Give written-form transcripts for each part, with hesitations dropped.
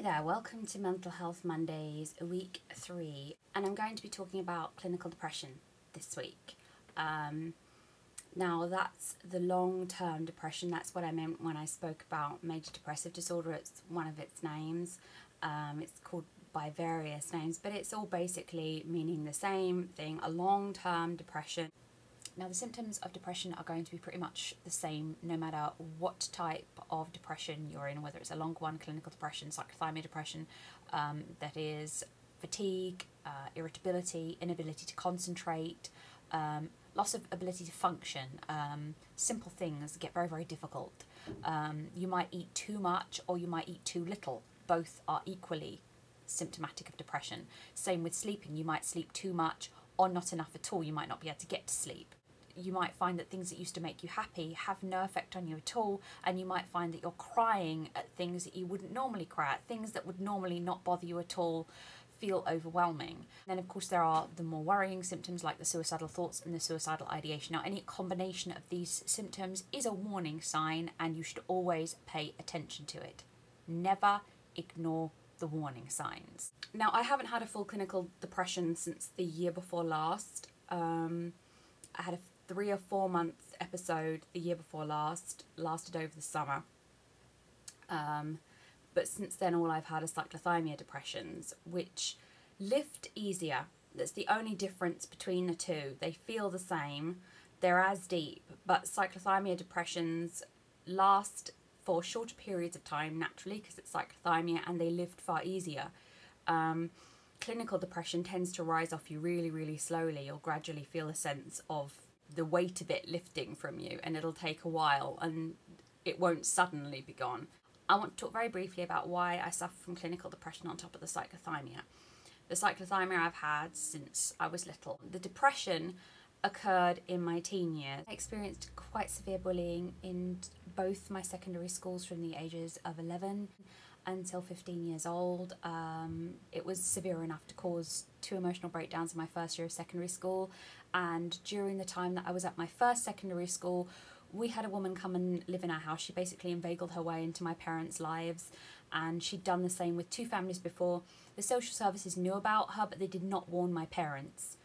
Hi there, welcome to Mental Health Mondays, week 3, and I'm going to be talking about clinical depression this week. Now that's the long-term depression. That's what I meant when I spoke about major depressive disorder. It's one of its names. It's called by various names, but it's all basically meaning the same thing, a long-term depression. Now the symptoms of depression are going to be pretty much the same no matter what type of depression you're in, whether it's a long one, clinical depression, cyclothymia depression, that is fatigue, irritability, inability to concentrate, loss of ability to function. Simple things get very, very difficult. You might eat too much or you might eat too little. Both are equally symptomatic of depression. Same with sleeping. You might sleep too much or not enough at all. You might not be able to get to sleep. You might find that things that used to make you happy have no effect on you at all, and you might find that you're crying at things that you wouldn't normally cry at, things that would normally not bother you at all, feel overwhelming. Then of course there are the more worrying symptoms like the suicidal thoughts and the suicidal ideation. Now any combination of these symptoms is a warning sign and you should always pay attention to it. Never ignore the warning signs. Now I haven't had a full clinical depression since the year before last. I had a 3 or 4 month episode the year before last, lasted over the summer. But since then all I've had is cyclothymia depressions, which lift easier. That's the only difference between the two. They feel the same, they're as deep, but cyclothymia depressions last for shorter periods of time naturally because it's cyclothymia, and they lift far easier. Clinical depression tends to rise off you really, really slowly. You'll gradually feel a sense of the weight of it lifting from you, and it'll take a while and it won't suddenly be gone. I want to talk very briefly about why I suffer from clinical depression on top of the cyclothymia. The cyclothymia I've had since I was little. The depression occurred in my teen years. I experienced quite severe bullying in both my secondary schools from the ages of 11 until 15 years old. It was severe enough to cause 2 emotional breakdowns in my first year of secondary school, and during the time that I was at my first secondary school we had a woman come and live in our house. She basically inveigled her way into my parents' lives, and she'd done the same with 2 families before. The social services knew about her, but they did not warn my parents.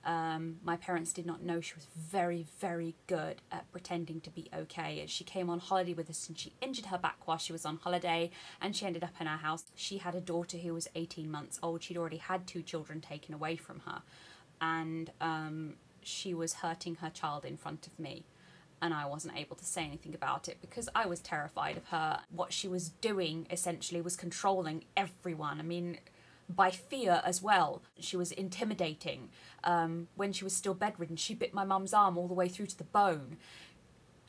My parents did not know she was very, very good at pretending to be okay. She came on holiday with us and she injured her back while she was on holiday, and she ended up in our house. She had a daughter who was 18 months old. She'd already had 2 children taken away from her, and she was hurting her child in front of me, and I wasn't able to say anything about it because I was terrified of her. What she was doing essentially was controlling everyone. I mean, by fear as well. She was intimidating. When she was still bedridden, she bit my mum's arm all the way through to the bone.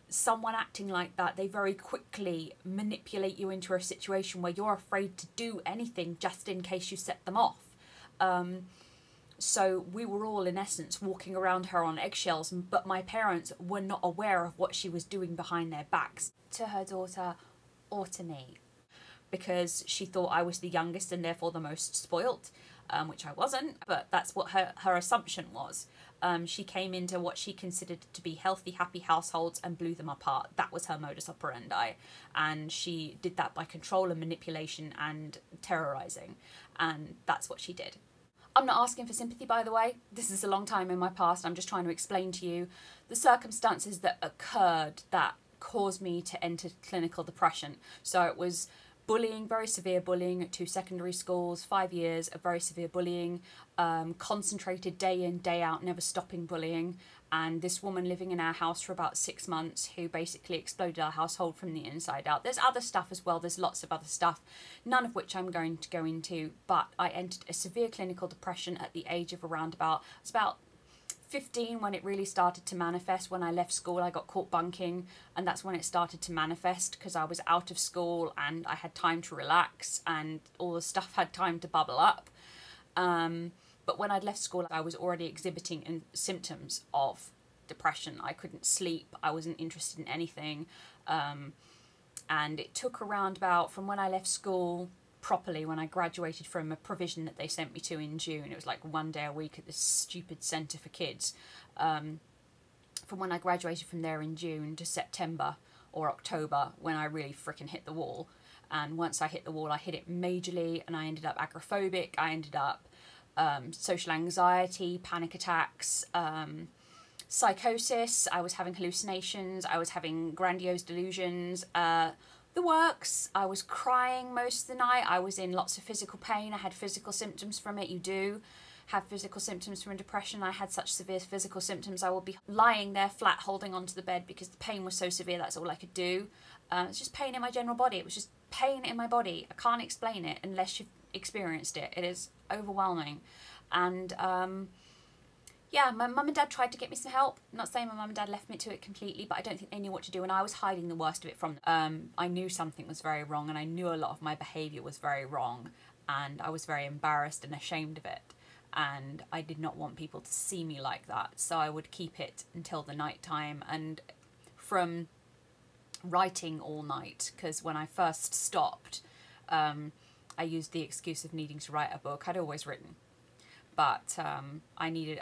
Someone acting like that, they very quickly manipulate you into a situation where you're afraid to do anything just in case you set them off. So we were all in essence walking around her on eggshells, but my parents were not aware of what she was doing behind their backs to her daughter or to me, because she thought I was the youngest and therefore the most spoilt, which I wasn't, but that's what her assumption was. She came into what she considered to be healthy, happy households and blew them apart. That was her modus operandi, and she did that by control and manipulation and terrorising, and that's what she did. I'm not asking for sympathy, by the way. This is a long time in my past. I'm just trying to explain to you the circumstances that occurred that caused me to enter clinical depression. So it was bullying, very severe bullying at 2 secondary schools, 5 years of very severe bullying, concentrated day in, day out, never stopping bullying, and this woman living in our house for about 6 months who basically exploded our household from the inside out. There's other stuff as well, there's lots of other stuff, none of which I'm going to go into, but I entered a severe clinical depression at the age of around about, it's about 15 when it really started to manifest. When I left school I got caught bunking, and that's when it started to manifest because I was out of school and I had time to relax and all the stuff had time to bubble up. But when I'd left school I was already exhibiting symptoms of depression. I couldn't sleep, I wasn't interested in anything, and it took around about, from when I left school properly, when I graduated from a provision that they sent me to in June, it was like 1 day a week at this stupid centre for kids, from when I graduated from there in June to September or October when I really frickin' hit the wall, And once I hit the wall, I hit it majorly, and I ended up agoraphobic. I ended up social anxiety, panic attacks, psychosis. I was having hallucinations. I was having grandiose delusions. The works. I was crying most of the night. I was in lots of physical pain. I had physical symptoms from it. You do have physical symptoms from depression. I had such severe physical symptoms, I would be lying there flat holding onto the bed because the pain was so severe. That's all I could do. It's just pain in my general body. It was just pain in my body. I can't explain it unless you've experienced it. It is overwhelming. And yeah, my mum and dad tried to get me some help. I'm not saying my mum and dad left me to it completely, but I don't think they knew what to do, and I was hiding the worst of it from them. I knew something was very wrong, and I knew a lot of my behaviour was very wrong, and I was very embarrassed and ashamed of it. And I did not want people to see me like that, so I would keep it until the night time. And from writing all night, because when I first stopped, I used the excuse of needing to write a book. I'd always written, but I needed,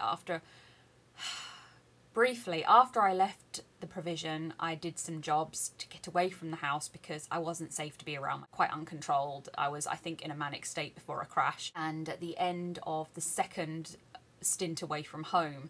briefly after I left the provision, I did some jobs to get away from the house because I wasn't safe to be around, quite uncontrolled. I was, I think, in a manic state before a crash. And at the end of the second stint away from home,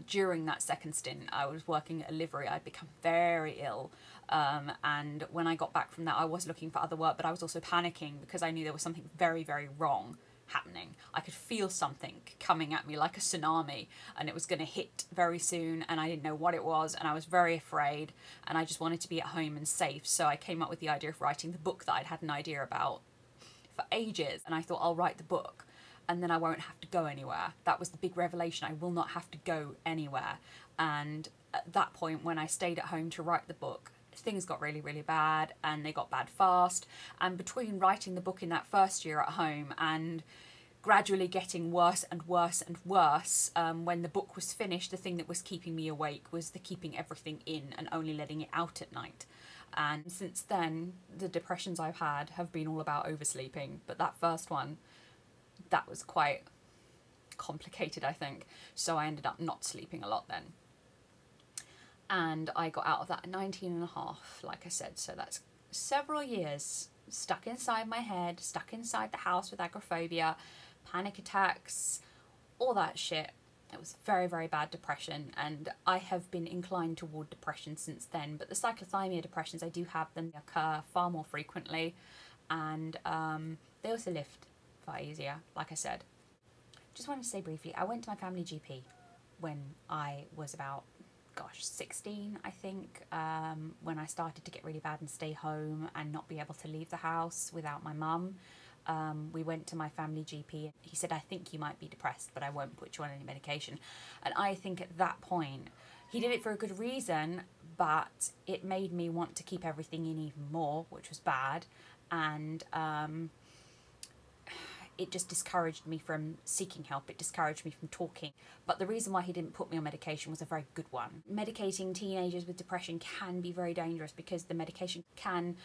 during that second stint, I was working at a livery. I'd become very ill. And when I got back from that, I was looking for other work, but I was also panicking because I knew there was something very, very wrong happening. I could feel something coming at me like a tsunami, and it was going to hit very soon, and I didn't know what it was, and I was very afraid, and I just wanted to be at home and safe. So I came up with the idea of writing the book that I'd had an idea about for ages, and I thought, I'll write the book and then I won't have to go anywhere. That was the big revelation. I will not have to go anywhere. And at that point, when I stayed at home to write the book, things got really, really bad, and they got bad fast. And between writing the book in that first year at home and gradually getting worse and worse and worse, when the book was finished, the thing that was keeping me awake was the keeping everything in and only letting it out at night. And since then, the depressions I've had have been all about oversleeping. But that first one, that was quite complicated, I think. So I ended up not sleeping a lot then. And I got out of that at 19 and a half, like I said. So that's several years stuck inside my head, stuck inside the house with agoraphobia, panic attacks, all that shit. It was very, very bad depression, and I have been inclined toward depression since then. But the cyclothymia depressions, I do have them. They occur far more frequently, and they also lift far easier, like I said. Just wanted to say briefly, I went to my family GP when I was about, 16, I think, when I started to get really bad and stay home and not be able to leave the house without my mum. We went to my family GP. He said, I think you might be depressed, but I won't put you on any medication. And I think at that point, he did it for a good reason, but it made me want to keep everything in even more, which was bad. And it just discouraged me from seeking help. It discouraged me from talking. But the reason why he didn't put me on medication was a very good one. Medicating teenagers with depression can be very dangerous because the medication can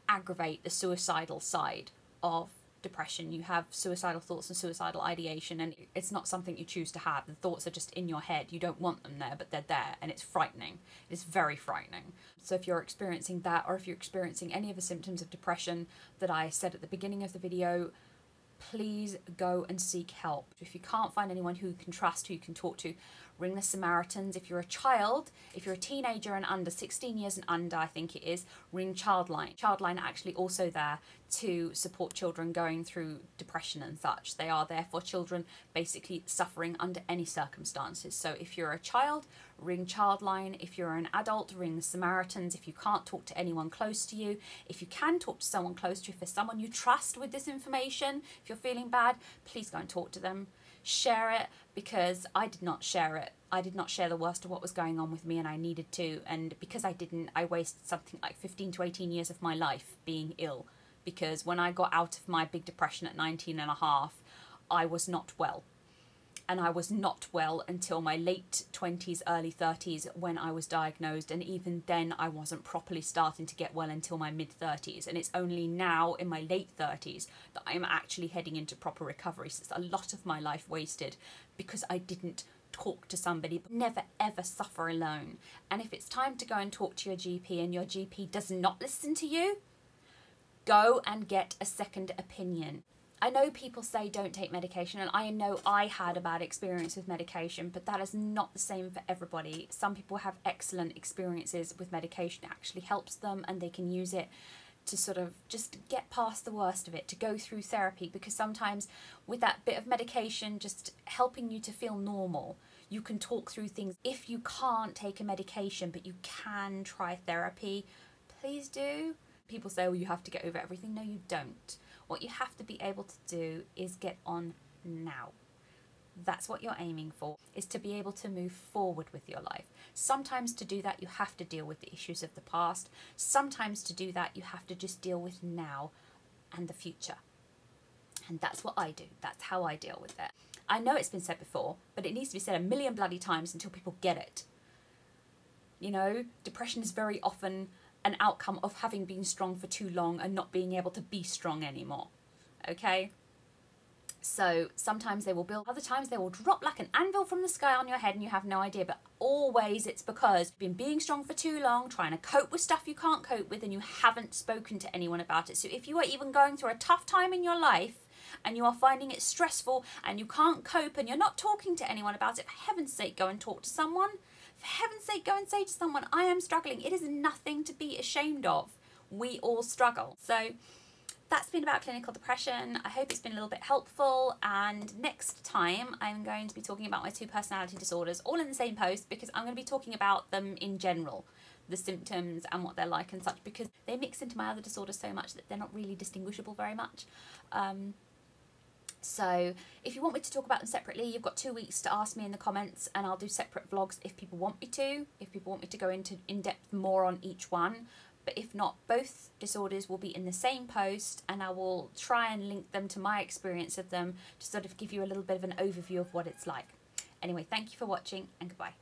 aggravate the suicidal side of depression. You have suicidal thoughts and suicidal ideation, and it's not something you choose to have. The thoughts are just in your head. You don't want them there, but they're there, and it's frightening. It's very frightening. So if you're experiencing that, or if you're experiencing any of the symptoms of depression that I said at the beginning of the video, please go and seek help. If you can't find anyone who you can trust, who you can talk to, ring the Samaritans. If you're a child, if you're a teenager and under, 16 years and under, I think it is, ring Childline. Childline are actually also there to support children going through depression and such. They are there for children basically suffering under any circumstances. So if you're a child, ring Childline. If you're an adult, ring the Samaritans. If you can't talk to anyone close to you, if you can talk to someone close to you, if there's someone you trust with this information, if you're feeling bad, please go and talk to them. Share it, because I did not share it. I did not share the worst of what was going on with me, and I needed to. And because I didn't, I wasted something like 15 to 18 years of my life being ill. Because when I got out of my big depression at 19 and a half, I was not well. And I was not well until my late 20s, early 30s when I was diagnosed. And even then I wasn't properly starting to get well until my mid 30s. And it's only now in my late 30s that I'm actually heading into proper recovery. So it's a lot of my life wasted because I didn't talk to somebody. But never ever suffer alone. And if it's time to go and talk to your GP and your GP does not listen to you, Go and get a second opinion. I know people say don't take medication, and I know I had a bad experience with medication, but that is not the same for everybody. Some people have excellent experiences with medication. It actually helps them, and they can use it to sort of just get past the worst of it, to go through therapy, because sometimes with that bit of medication just helping you to feel normal, you can talk through things. If you can't take a medication but you can try therapy, please do. People say, well, you have to get over everything. No, you don't. What you have to be able to do is get on now. That's what you're aiming for, is to be able to move forward with your life. Sometimes to do that, you have to deal with the issues of the past. Sometimes to do that, you have to just deal with now and the future. And that's what I do. That's how I deal with it. I know it's been said before, but it needs to be said a million bloody times until people get it. You know, depression is very often an outcome of having been strong for too long and not being able to be strong anymore. Okay? So sometimes they will build, other times they will drop like an anvil from the sky on your head and you have no idea, but always it's because you've been being strong for too long, trying to cope with stuff you can't cope with, and you haven't spoken to anyone about it. So if you are even going through a tough time in your life and you are finding it stressful and you can't cope and you're not talking to anyone about it, for heaven's sake, go and talk to someone. For heaven's sake, go and say to someone, I am struggling. It is nothing to be ashamed of. We all struggle. So that's been about clinical depression. I hope it's been a little bit helpful, and next time I'm going to be talking about my 2 personality disorders all in the same post, because I'm going to be talking about them in general, the symptoms and what they're like and such, because they mix into my other disorders so much that they're not really distinguishable very much. So if you want me to talk about them separately, you've got 2 weeks to ask me in the comments, and I'll do separate vlogs if people want me to, if people want me to go into in-depth more on each one. But if not, both disorders will be in the same post, and I will try and link them to my experience of them to sort of give you a little bit of an overview of what it's like. Anyway, thank you for watching, and goodbye.